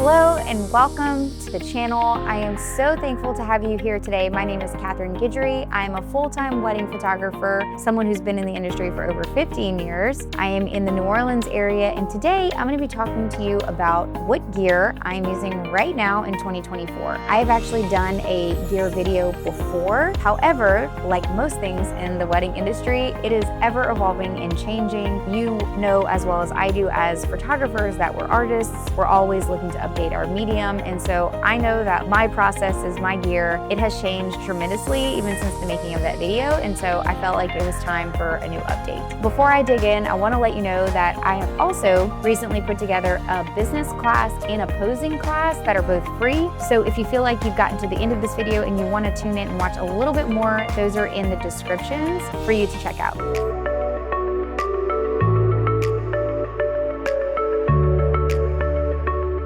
Hello and welcome to the channel. I am so thankful to have you here today. My name is Guidry. I am a full-time wedding photographer, someone who's been in the industry for over 15 years. I am in the New Orleans area, and today I'm going to be talking to you about what gear I'm using right now in 2024. I have actually done a gear video before. However, like most things in the wedding industry, it is ever evolving and changing. You know as well as I do as photographers that we're artists. We're always looking to update our medium, and so I know that my process is my gear. It has changed tremendously even since the making of that video, and so I felt like it was time for a new update. Before I dig in, I want to let you know that I have also recently put together a business class and a posing class that are both free. So if you feel like you've gotten to the end of this video and you want to tune in and watch a little bit more, those are in the descriptions for you to check out.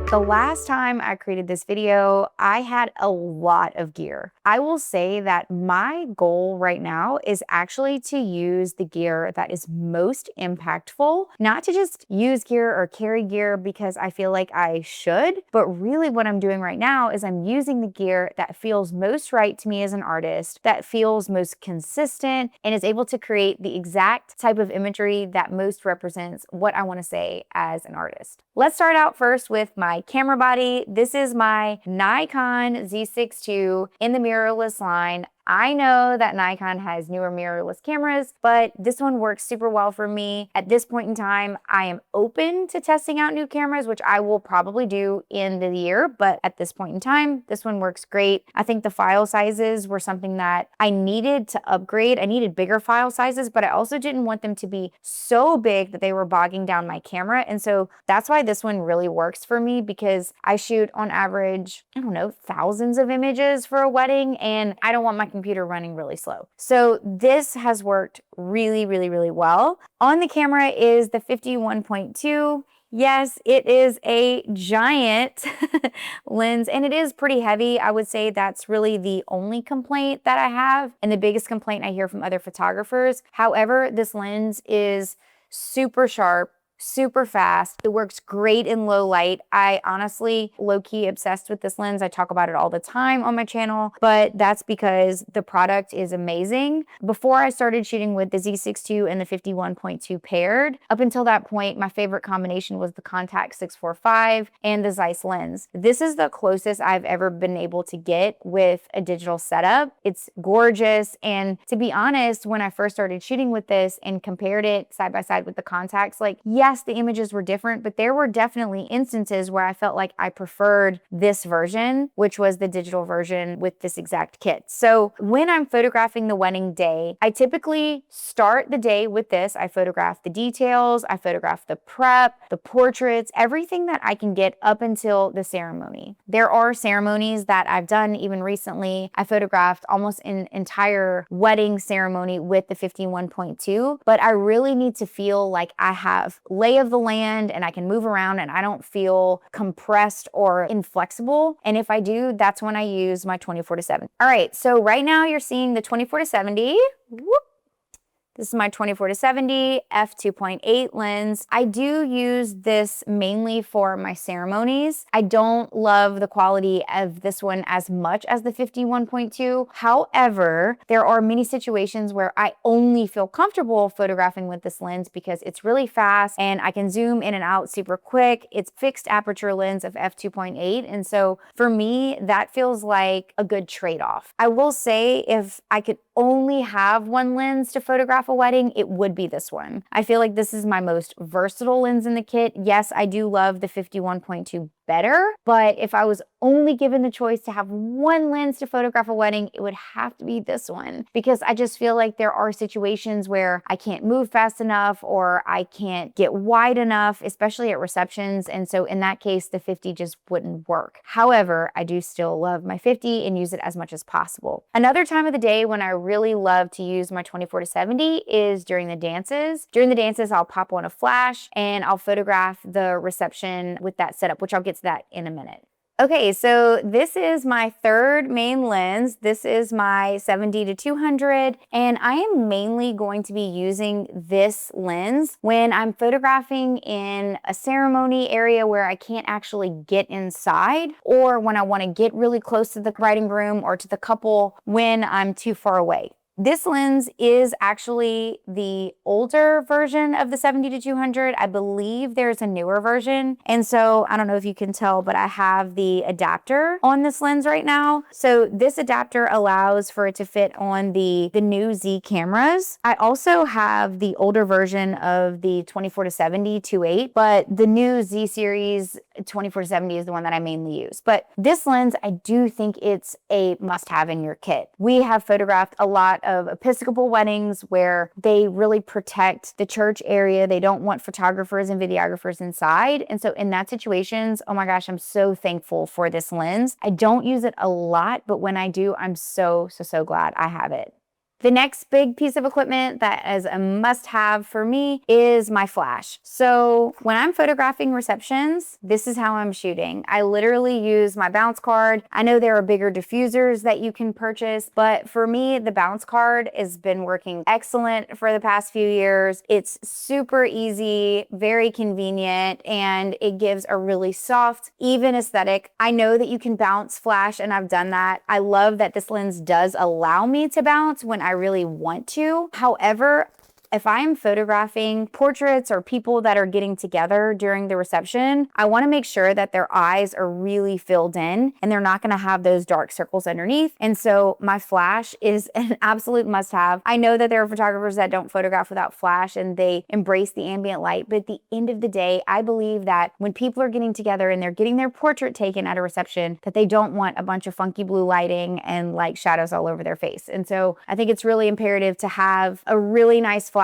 The last time I created this video, I had a lot of gear. I will say that my goal right now is actually to use the gear that is most impactful, not to just use gear or carry gear because I feel like I should, but really what I'm doing right now is I'm using the gear that feels most right to me as an artist, that feels most consistent, and is able to create the exact type of imagery that most represents what I want to say as an artist. Let's start out first with my camera body. This is my Nikon Z6ii in the mirrorless line. I know that Nikon has newer mirrorless cameras, but this one works super well for me. At this point in time, I am open to testing out new cameras, which I will probably do in the year, but at this point in time, this one works great. I think the file sizes were something that I needed to upgrade. I needed bigger file sizes, but I also didn't want them to be so big that they were bogging down my camera. And so that's why this one really works for me, because I shoot on average, I don't know, thousands of images for a wedding, and I don't want my computer running really slow. So this has worked really, really, really well. On the camera is the 51.2. Yes, it is a giant lens, and it is pretty heavy. I would say that's really the only complaint that I have and the biggest complaint I hear from other photographers. However, this lens is super sharp, super fast. It works great in low light. I honestly low-key obsessed with this lens. I talk about it all the time on my channel, but that's because the product is amazing. Before I started shooting with the Z6ii and the 51.2 paired, up until that point, my favorite combination was the Contax 645 and the Zeiss lens. This is the closest I've ever been able to get with a digital setup. It's gorgeous, and to be honest, when I first started shooting with this and compared it side by side with the Contax, like, yes, the images were different, but there were definitely instances where I felt like I preferred this version, which was the digital version with this exact kit. So when I'm photographing the wedding day, I typically start the day with this. I photograph the details, I photograph the prep, the portraits, everything that I can get up until the ceremony. There are ceremonies that I've done even recently. I photographed almost an entire wedding ceremony with the 51.2, but I really need to feel like I have lay of the land and I can move around and I don't feel compressed or inflexible. And if I do, that's when I use my 24-70. All right, so right now you're seeing the 24-70. Whoop. This is my 24-70 f2.8 lens. I do use this mainly for my ceremonies. I don't love the quality of this one as much as the 51.2. However, there are many situations where I only feel comfortable photographing with this lens because it's really fast and I can zoom in and out super quick. It's fixed aperture lens of f2.8, and so for me, that feels like a good trade-off. I will say if I could only have one lens to photograph a wedding, it would be this one. I feel like this is my most versatile lens in the kit. Yes, I do love the 51.2 better, but if I was only given the choice to have one lens to photograph a wedding, it would have to be this one, because I just feel like there are situations where I can't move fast enough or I can't get wide enough, especially at receptions, and so in that case, the 50 just wouldn't work. However, I do still love my 50 and use it as much as possible. Another time of the day when I really love to use my 24-70 is during the dances. During the dances, I'll pop on a flash and I'll photograph the reception with that setup, which I'll get to that in a minute. Okay, so this is my third main lens. This is my 70-200, and I am mainly going to be using this lens when I'm photographing in a ceremony area where I can't actually get inside, or when I want to get really close to the bride and groom or to the couple when I'm too far away. This lens is actually the older version of the 70-200. I believe there's a newer version. And so I don't know if you can tell, but I have the adapter on this lens right now. So this adapter allows for it to fit on the new Z cameras. I also have the older version of the 24-70 2.8, but the new Z series 24-70 is the one that I mainly use. But this lens, I do think it's a must-have in your kit. We have photographed a lot of Episcopal weddings where they really protect the church area. They don't want photographers and videographers inside. And so in that situations, oh my gosh, I'm so thankful for this lens. I don't use it a lot, but when I do, I'm so glad I have it. The next big piece of equipment that is a must-have for me is my flash. So when I'm photographing receptions, this is how I'm shooting. I literally use my bounce card. I know there are bigger diffusers that you can purchase, but for me, the bounce card has been working excellent for the past few years. It's super easy, very convenient, and it gives a really soft, even aesthetic. I know that you can bounce flash, and I've done that. I love that this lens does allow me to bounce when I really want to. However, if I'm photographing portraits or people that are getting together during the reception, I want to make sure that their eyes are really filled in and they're not going to have those dark circles underneath. And so my flash is an absolute must-have. I know that there are photographers that don't photograph without flash and they embrace the ambient light, but at the end of the day, I believe that when people are getting together and they're getting their portrait taken at a reception, that they don't want a bunch of funky blue lighting and like shadows all over their face. And so I think it's really imperative to have a really nice flash.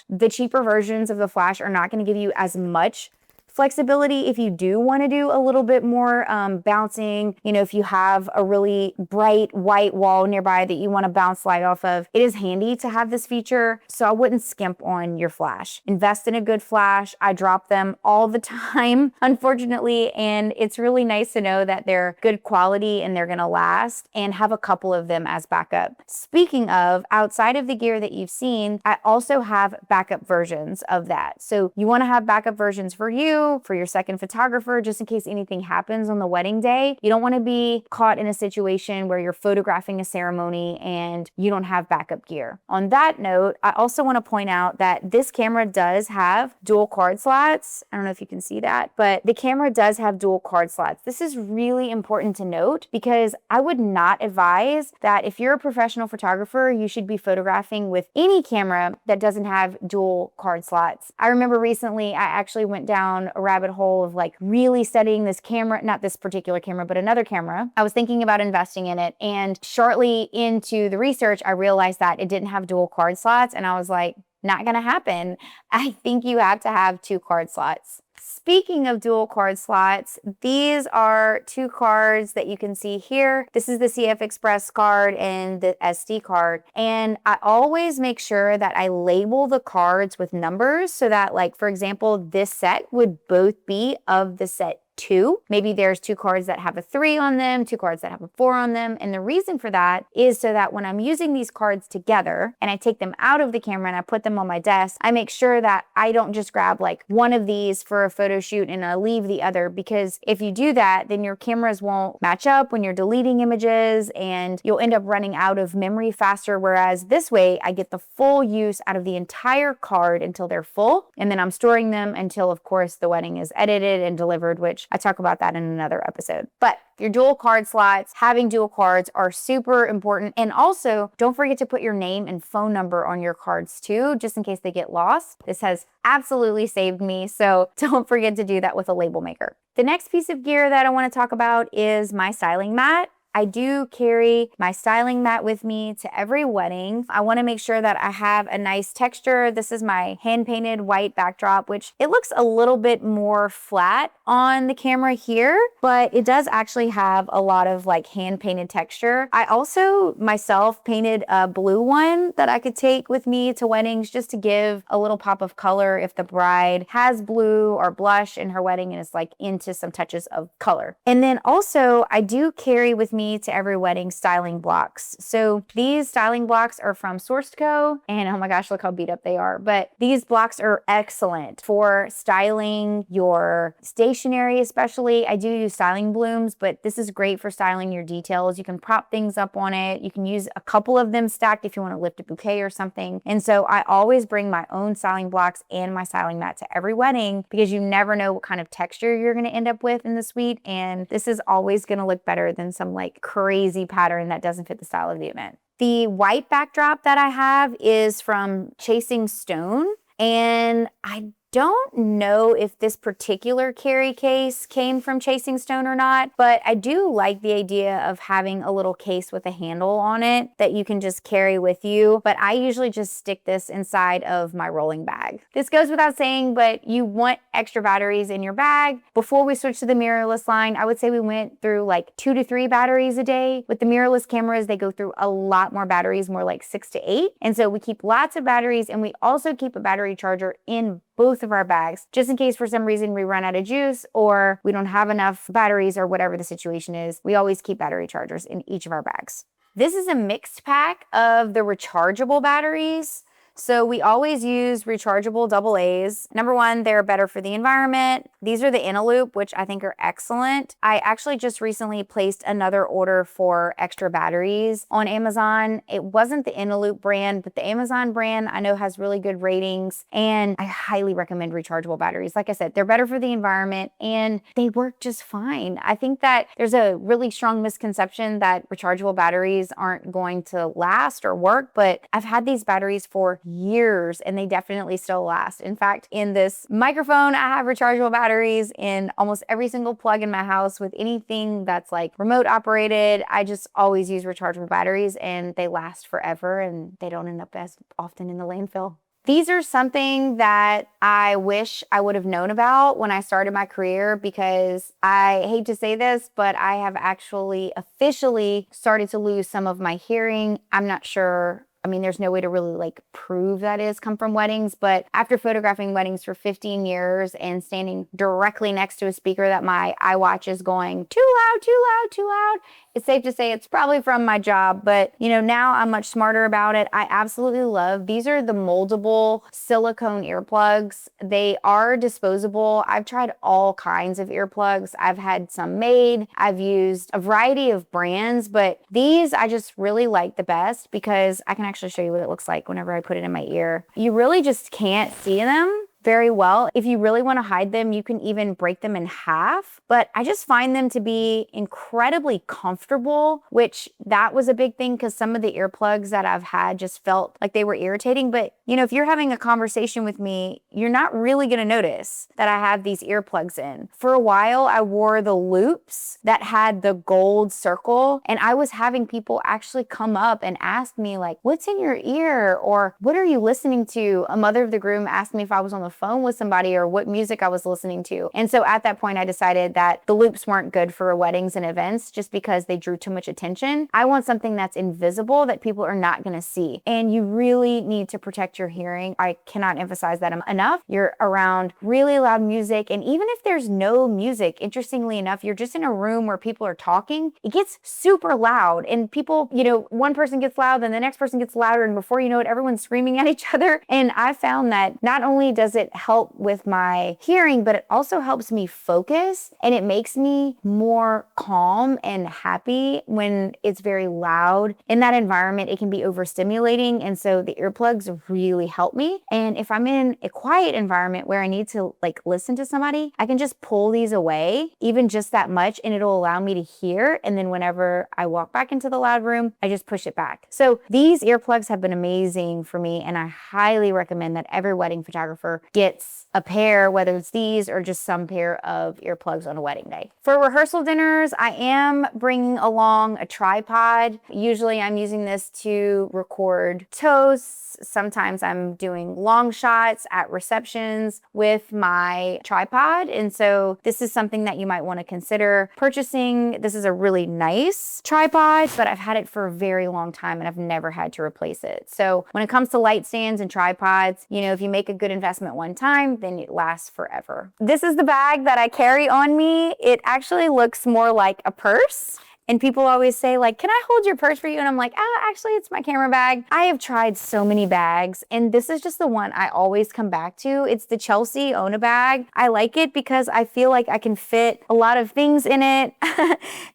The cheaper versions of the flash are not going to give you as much flexibility if you do want to do a little bit more bouncing. You know, if you have a really bright white wall nearby that you want to bounce light off of, it is handy to have this feature. So I wouldn't skimp on your flash. Invest in a good flash. I drop them all the time, unfortunately, and it's really nice to know that they're good quality and they're going to last, and have a couple of them as backup. Speaking of, outside of the gear that you've seen, I also have backup versions of that. So you want to have backup versions for you, for your second photographer, just in case anything happens on the wedding day. You don't want to be caught in a situation where you're photographing a ceremony and you don't have backup gear. On that note, I also want to point out that this camera does have dual card slots. I don't know if you can see that, but the camera does have dual card slots. This is really important to note because I would not advise that if you're a professional photographer, you should be photographing with any camera that doesn't have dual card slots. I remember recently I actually went down a rabbit hole of like really studying this camera, not this particular camera, but another camera. I was thinking about investing in it, and shortly into the research, I realized that it didn't have dual card slots, and I was like, not gonna happen. I think you have to have 2 card slots. Speaking of dual card slots, these are 2 cards that you can see here. This is the CF Express card and the SD card. And I always make sure that I label the cards with numbers so that, like, for example, this set would both be of the set 2. Maybe there's 2 cards that have a 3 on them, 2 cards that have a 4 on them. And the reason for that is so that when I'm using these cards together and I take them out of the camera and I put them on my desk, I make sure that I don't just grab like one of these for a photo shoot and I leave the other, because if you do that, then your cameras won't match up when you're deleting images and you'll end up running out of memory faster. Whereas this way, I get the full use out of the entire card until they're full. And then I'm storing them until, of course, the wedding is edited and delivered, which I talk about that in another episode. But your dual card slots, having dual cards are super important. And also, don't forget to put your name and phone number on your cards too, just in case they get lost. This has absolutely saved me, so don't forget to do that with a label maker. The next piece of gear that I want to talk about is my styling mat. I do carry my styling mat with me to every wedding. I want to make sure that I have a nice texture. This is my hand-painted white backdrop, which it looks a little bit more flat on the camera here, but it does actually have a lot of like hand-painted texture. I also myself painted a blue one that I could take with me to weddings just to give a little pop of color if the bride has blue or blush in her wedding and is like into some touches of color. And then also I do carry with me to every wedding styling blocks. So these styling blocks are from Sourced Co. And oh my gosh, look how beat up they are. But these blocks are excellent for styling your stationery, especially. I do use styling blooms, but this is great for styling your details. You can prop things up on it. You can use a couple of them stacked if you want to lift a bouquet or something. And so I always bring my own styling blocks and my styling mat to every wedding because you never know what kind of texture you're going to end up with in the suite. And this is always going to look better than some like crazy pattern that doesn't fit the style of the event. The white backdrop that I have is from Chasing Stone, and I don't know if this particular carry case came from Chasing Stone or not, but I do like the idea of having a little case with a handle on it that you can just carry with you. But I usually just stick this inside of my rolling bag. This goes without saying, but you want extra batteries in your bag. Before we switched to the mirrorless line, I would say we went through like 2 to 3 batteries a day. With the mirrorless cameras, they go through a lot more batteries, more like 6 to 8. And so we keep lots of batteries, and we also keep a battery charger in both of our bags, just in case for some reason we run out of juice or we don't have enough batteries or whatever the situation is. We always keep battery chargers in each of our bags. This is a mixed pack of the rechargeable batteries. So we always use rechargeable AA's. Number one, they're better for the environment. These are the Inaloop, which I think are excellent. I actually just recently placed another order for extra batteries on Amazon. It wasn't the Inaloop brand, but the Amazon brand I know has really good ratings, and I highly recommend rechargeable batteries. Like I said, they're better for the environment and they work just fine. I think that there's a really strong misconception that rechargeable batteries aren't going to last or work, but I've had these batteries for years and they definitely still last. In fact, in this microphone, I have rechargeable batteries in almost every single plug in my house. With anything that's like remote operated, I just always use rechargeable batteries and they last forever and they don't end up as often in the landfill. These are something that I wish I would have known about when I started my career, because I hate to say this, but I have actually officially started to lose some of my hearing. I'm not sure. I mean, there's no way to really like prove that is come from weddings, but after photographing weddings for 15 years and standing directly next to a speaker that my iWatch is going too loud, too loud, too loud, it's safe to say it's probably from my job. But you know, now I'm much smarter about it. I absolutely love, these are the moldable silicone earplugs. They are disposable. I've tried all kinds of earplugs. I've had some made. I've used a variety of brands, but these I just really like the best because I can actually show you what it looks like whenever I put it in my ear. You really just can't see them very well. If you really want to hide them, you can even break them in half. But I just find them to be incredibly comfortable, which that was a big thing because some of the earplugs that I've had just felt like they were irritating. But you know, if you're having a conversation with me, you're not really going to notice that I have these earplugs in. For a while, I wore the loops that had the gold circle, and I was having people actually come up and ask me like, what's in your ear? Or what are you listening to? A mother of the groom asked me if I was on the phone with somebody or what music I was listening to. And so at that point, I decided that the loops weren't good for weddings and events just because they drew too much attention. I want something that's invisible that people are not going to see. And you really need to protect your hearing. I cannot emphasize that enough. You're around really loud music. And even if there's no music, interestingly enough, you're just in a room where people are talking, it gets super loud. And people, you know, one person gets loud, then the next person gets louder. And before you know it, everyone's screaming at each other. And I found that not only does it help with my hearing, but it also helps me focus, and it makes me more calm and happy when it's very loud. In that environment, it can be overstimulating, and so the earplugs really help me. And if I'm in a quiet environment where I need to like listen to somebody, I can just pull these away, even just that much, and it'll allow me to hear. And then whenever I walk back into the loud room, I just push it back. So these earplugs have been amazing for me, and I highly recommend that every wedding photographer gets a pair, whether it's these or just some pair of earplugs on a wedding day. For rehearsal dinners, I am bringing along a tripod. Usually I'm using this to record toasts. Sometimes I'm doing long shots at receptions with my tripod. And so this is something that you might want to consider purchasing. This is a really nice tripod, but I've had it for a very long time and I've never had to replace it. So when it comes to light stands and tripods, you know, if you make a good investment one time, then it lasts forever. This is the bag that I carry on me. It actually looks more like a purse. And people always say, like, can I hold your purse for you? And I'm like, actually, it's my camera bag. I have tried so many bags, and this is just the one I always come back to. It's the Chelsea Ona bag. I like it because I feel like I can fit a lot of things in it,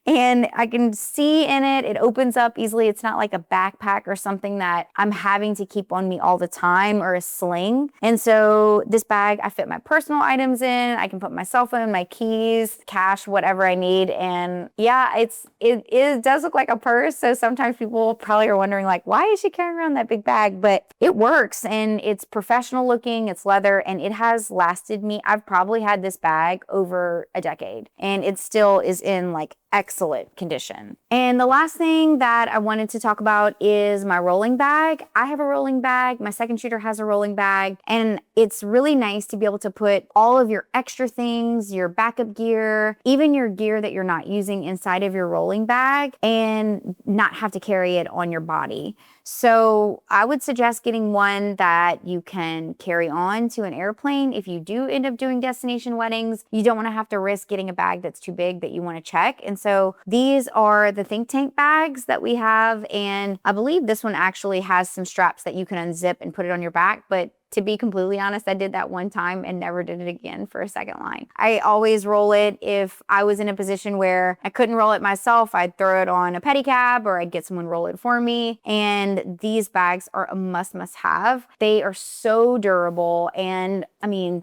and I can see in it. It opens up easily. It's not like a backpack or something that I'm having to keep on me all the time, or a sling. And so this bag, I fit my personal items in. I can put my cell phone, my keys, cash, whatever I need. And yeah, it does look like a purse. So sometimes people probably are wondering, like, why is she carrying around that big bag? But it works, and it's professional looking, it's leather, and it has lasted me. I've probably had this bag over a decade, and it still is in like excellent condition. And the last thing that I wanted to talk about is my rolling bag. I have a rolling bag. My second shooter has a rolling bag, and it's really nice to be able to put all of your extra things, your backup gear, even your gear that you're not using inside of your rolling bag and not have to carry it on your body. So I would suggest getting one that you can carry on to an airplane. If you do end up doing destination weddings, you don't want to have to risk getting a bag that's too big that you want to check. And so these are the think tank bags that we have. And I believe this one actually has some straps that you can unzip and put it on your back. But to be completely honest, I did that one time and never did it again for a second line. I always roll it. If I was in a position where I couldn't roll it myself, I'd throw it on a pedicab or I'd get someone roll it for me. And these bags are a must have. They are so durable, and I mean,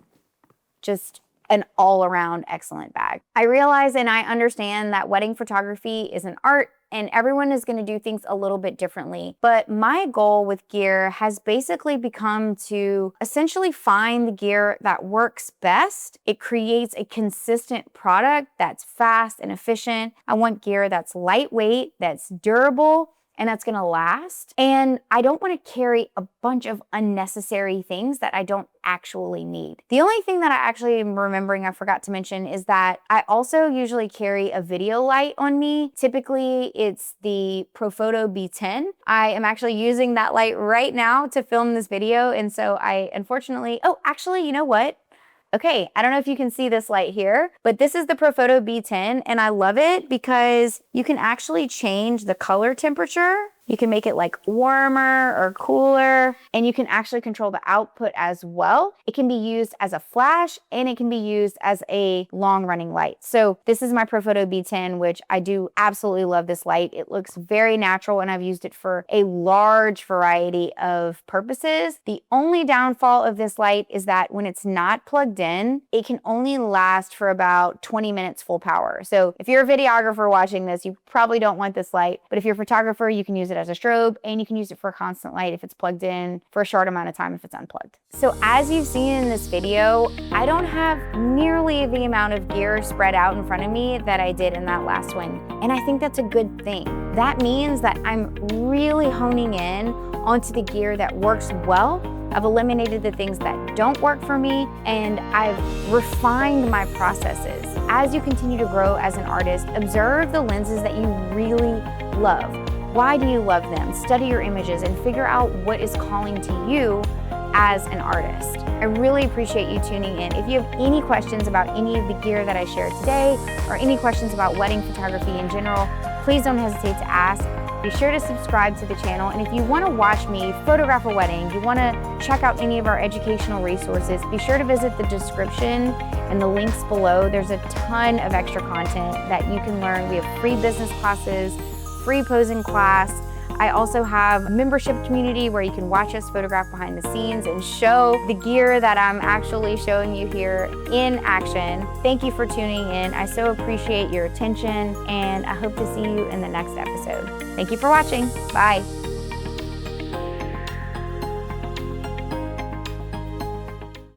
just an all-around excellent bag. I realize and I understand that wedding photography is an art, and everyone is going to do things a little bit differently. But my goal with gear has basically become to essentially find the gear that works best. It creates a consistent product that's fast and efficient. I want gear that's lightweight, that's durable, and that's gonna last. And I don't wanna carry a bunch of unnecessary things that I don't actually need. The only thing that I actually am remembering I forgot to mention is that I also usually carry a video light on me. Typically, it's the Telephoto B10. I am actually using that light right now to film this video. And so I unfortunately, oh, actually, you know what? Okay, I don't know if you can see this light here, but this is the Telephoto B10, and I love it because you can actually change the color temperature. You can make it like warmer or cooler, and you can actually control the output as well. It can be used as a flash, and it can be used as a long running light. So this is my Telephoto B10, which I do absolutely love this light. It looks very natural, and I've used it for a large variety of purposes. The only downfall of this light is that when it's not plugged in, it can only last for about 20 minutes full power. So if you're a videographer watching this, you probably don't want this light, but if you're a photographer, you can use it as a strobe, and you can use it for a constant light if it's plugged in for a short amount of time if it's unplugged. So as you've seen in this video, I don't have nearly the amount of gear spread out in front of me that I did in that last one. And I think that's a good thing. That means that I'm really honing in onto the gear that works well. I've eliminated the things that don't work for me, and I've refined my processes. As you continue to grow as an artist, observe the lenses that you really love. Why do you love them? Study your images and figure out what is calling to you as an artist. I really appreciate you tuning in. If you have any questions about any of the gear that I shared today, or any questions about wedding photography in general, please don't hesitate to ask. Be sure to subscribe to the channel, and if you want to watch me photograph a wedding, you want to check out any of our educational resources, be sure to visit the description and the links below. There's a ton of extra content that you can learn. We have free business classes, free posing class. I also have a membership community where you can watch us photograph behind the scenes and show the gear that I'm actually showing you here in action. Thank you for tuning in. I so appreciate your attention, and I hope to see you in the next episode. Thank you for watching. Bye.